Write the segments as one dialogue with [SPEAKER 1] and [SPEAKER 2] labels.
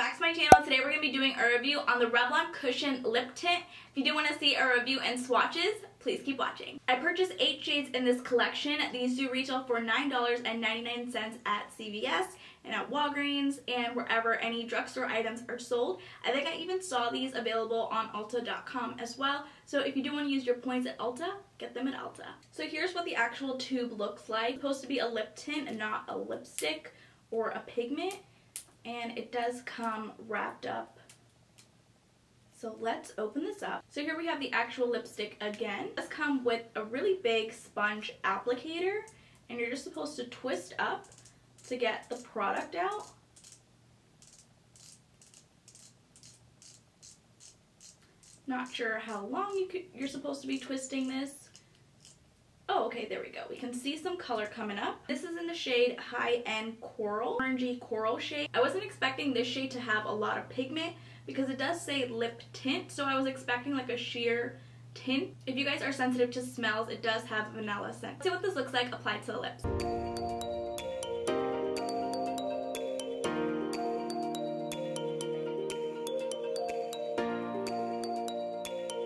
[SPEAKER 1] back to my channel. Today we're going to be doing a review on the Revlon Cushion Lip Tint. If you do want to see a review and swatches, please keep watching. I purchased 8 shades in this collection. These do retail for $9.99 at CVS and at Walgreens and wherever any drugstore items are sold. I think I even saw these available on Ulta.com as well. So if you do want to use your points at Ulta, get them at Ulta. So here's what the actual tube looks like. It's supposed to be a lip tint and not a lipstick or a pigment. And it does come wrapped up. So let's open this up. So here we have the actual lipstick again. It does come with a really big sponge applicator, and you're just supposed to twist up to get the product out. Not sure how long you're supposed to be twisting this. Oh, okay, there we go. We can see some color coming up. This is in the shade High End Coral, orangey coral shade. I wasn't expecting this shade to have a lot of pigment because it does say lip tint, so I was expecting like a sheer tint. If you guys are sensitive to smells, it does have vanilla scent. Let's see what this looks like applied to the lips.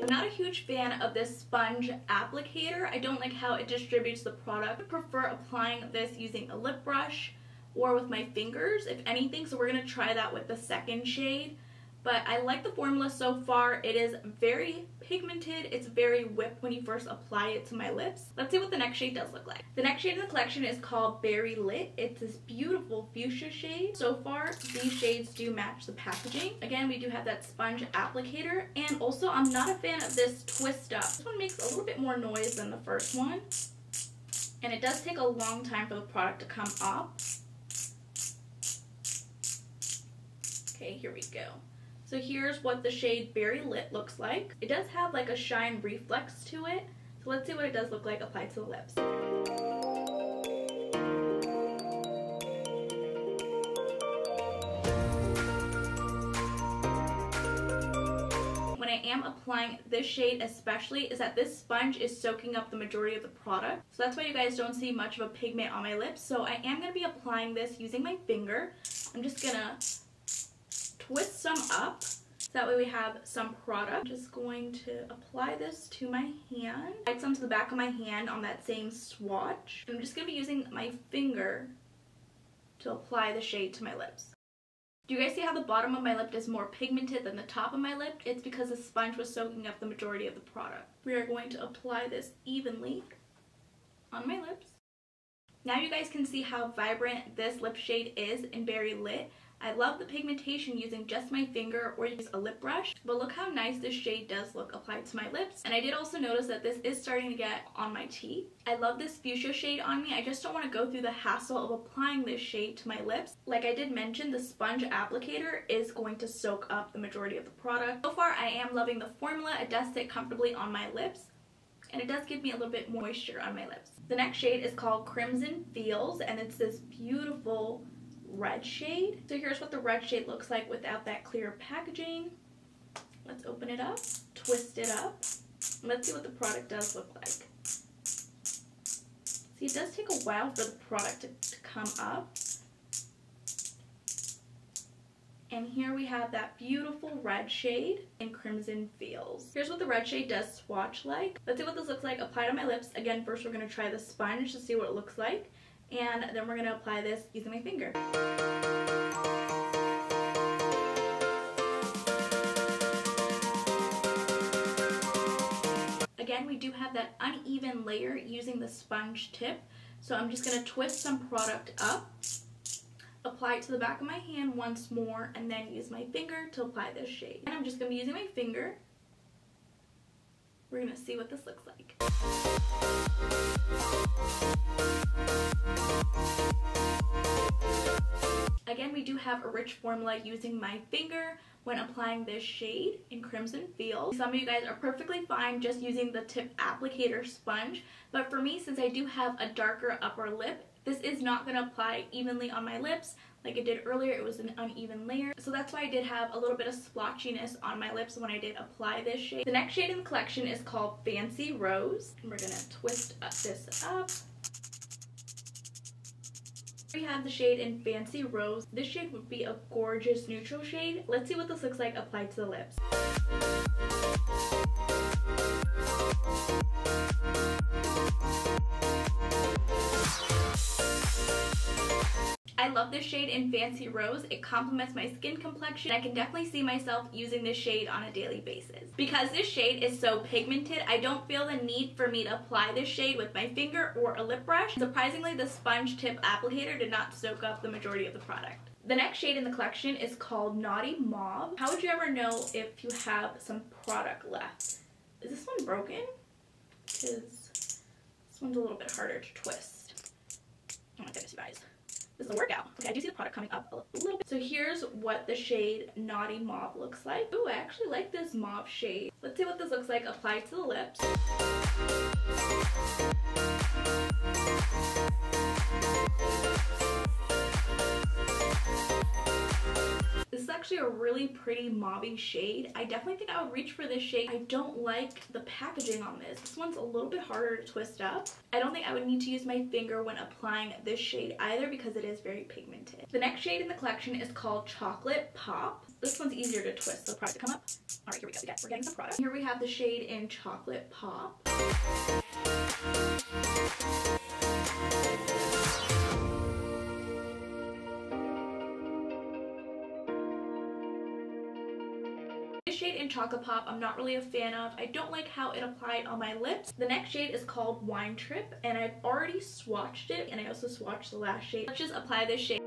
[SPEAKER 1] I'm not a huge fan of this sponge applicator. I don't like how it distributes the product. I prefer applying this using a lip brush or with my fingers, if anything. So we're going to try that with the second shade. But I like the formula so far. It is very pigmented. It's very whipped when you first apply it to my lips. Let's see what the next shade does look like. The next shade in the collection is called Berry Lit. It's this beautiful fuchsia shade. So far, these shades do match the packaging. Again, we do have that sponge applicator. And also, I'm not a fan of this twist up. This one makes a little bit more noise than the first one. And it does take a long time for the product to come up. Okay, here we go. So here's what the shade Berry Lit looks like. It does have like a shine reflex to it. So let's see what it does look like applied to the lips. When I am applying this shade especially is that this sponge is soaking up the majority of the product. So that's why you guys don't see much of a pigment on my lips. So I am going to be applying this using my finger. I'm just going to twist some up so that way we have some product. I'm just going to apply this to my hand. Add some to the back of my hand on that same swatch. I'm just going to be using my finger to apply the shade to my lips. Do you guys see how the bottom of my lip is more pigmented than the top of my lip? It's because the sponge was soaking up the majority of the product. We are going to apply this evenly on my lips. Now you guys can see how vibrant this lip shade is in Berry Lit. I love the pigmentation using just my finger or use a lip brush, but look how nice this shade does look applied to my lips. And I did also notice that this is starting to get on my teeth. I love this fuchsia shade on me. I just don't want to go through the hassle of applying this shade to my lips. Like I did mention, the sponge applicator is going to soak up the majority of the product. So far, I am loving the formula. It does sit comfortably on my lips, and it does give me a little bit more moisture on my lips. The next shade is called Crimson Feels, and it's this beautiful red shade. So here's what the red shade looks like without that clear packaging. Let's open it up, twist it up, and let's see what the product does look like. See, it does take a while for the product to come up. And here we have that beautiful red shade in Crimson Feels. Here's what the red shade does swatch like. Let's see what this looks like applied on my lips. Again, first we're going to try the sponge to see what it looks like. And then we're going to apply this using my finger. Again, we do have that uneven layer using the sponge tip. So I'm just going to twist some product up, apply it to the back of my hand once more, and then use my finger to apply this shade. And I'm just going to be using my finger. We're going to see what this looks like. Again, we do have a rich formula using my finger when applying this shade in Crimson Feels. Some of you guys are perfectly fine just using the tip applicator sponge, but for me, since I do have a darker upper lip, this is not going to apply evenly on my lips. Like it did earlier, it was an uneven layer. So that's why I did have a little bit of splotchiness on my lips when I did apply this shade. The next shade in the collection is called Fancy Rose. And we're going to twist this up. We have the shade in Fancy Rose. This shade would be a gorgeous neutral shade. Let's see what this looks like applied to the lips. I love this shade in Fancy Rose. It complements my skin complexion. I can definitely see myself using this shade on a daily basis. Because this shade is so pigmented, I don't feel the need for me to apply this shade with my finger or a lip brush. Surprisingly, the sponge tip applicator did not soak up the majority of the product. The next shade in the collection is called Naughty Mauve. How would you ever know if you have some product left? Is this one broken? Because this one's a little bit harder to twist. Oh my goodness, you guys. This is a workout. Okay, I do see the product coming up a little bit. So here's what the shade Naughty Mauve looks like. Ooh, I actually like this mauve shade. Let's see what this looks like applied to the lips. This is actually a really pretty mauve-y shade. I definitely think I would reach for this shade. I don't like the packaging on this. This one's a little bit harder to twist up. I don't think I would need to use my finger when applying this shade either because it is very pigmented. The next shade in the collection is called Chocolate Pop. This one's easier to twist, so the product to come up. All right, here we go. We're getting some product. Here we have the shade in Chocolate Pop. This shade in Chocolate Pop I'm not really a fan of. I don't like how it applied on my lips. The next shade is called Wine Trip, and I've already swatched it, and I also swatched the last shade. Let's just apply this shade.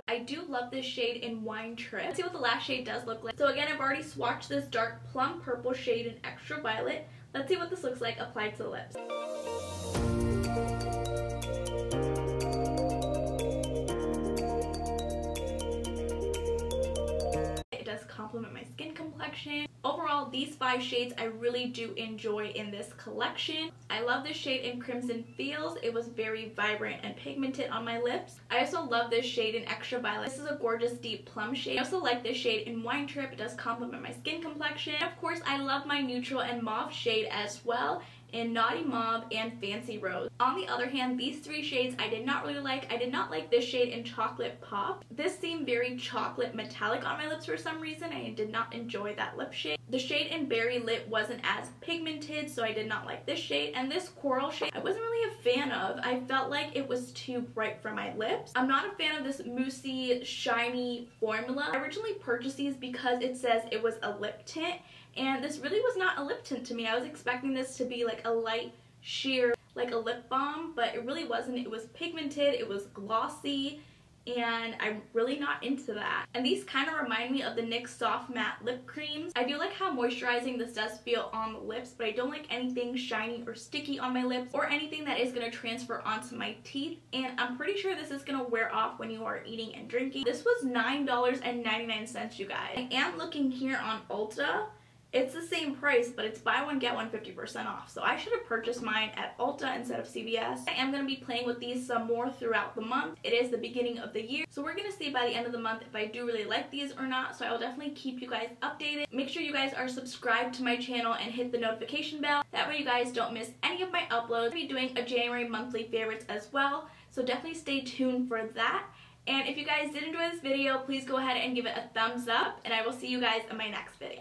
[SPEAKER 1] I do love this shade in Wine Trip. Let's see what the last shade does look like. So again, I've already swatched this dark plum purple shade in Extra Violet. Let's see what this looks like applied to the lips. Complement my skin complexion. Overall, these 5 shades I really do enjoy in this collection. I love this shade in Crimson Feels. It was very vibrant and pigmented on my lips. I also love this shade in Extra Violet. This is a gorgeous deep plum shade. I also like this shade in Wine Trip. It does complement my skin complexion. And of course, I love my neutral and mauve shade as well in Naughty Mauve and Fancy Rose. On the other hand, these 3 shades I did not really like. I did not like this shade in Chocolate Pop. This seemed very chocolate metallic on my lips for some reason. I did not enjoy that lip shade. The shade in Berry Lit wasn't as pigmented, so I did not like this shade. And this coral shade I wasn't really a fan of. I felt like it was too bright for my lips. I'm not a fan of this moussey, shiny formula. I originally purchased these because it says it was a lip tint, and this really was not a lip tint to me. I was expecting this to be like a light sheer, like a lip balm, but it really wasn't. It was pigmented, it was glossy, and I'm really not into that. And these kind of remind me of the NYX Soft Matte Lip Creams. I do like how moisturizing this does feel on the lips, but I don't like anything shiny or sticky on my lips or anything that is going to transfer onto my teeth. And I'm pretty sure this is going to wear off when you are eating and drinking. This was $9.99, you guys. I am looking here on Ulta. It's the same price, but it's buy one, get one 50% off. So I should have purchased mine at Ulta instead of CVS. I am going to be playing with these some more throughout the month. It is the beginning of the year, so we're going to see by the end of the month if I do really like these or not. So I will definitely keep you guys updated. Make sure you guys are subscribed to my channel and hit the notification bell. That way you guys don't miss any of my uploads. I'll be doing a January monthly favorites as well, so definitely stay tuned for that. And if you guys did enjoy this video, please go ahead and give it a thumbs up, and I will see you guys in my next video.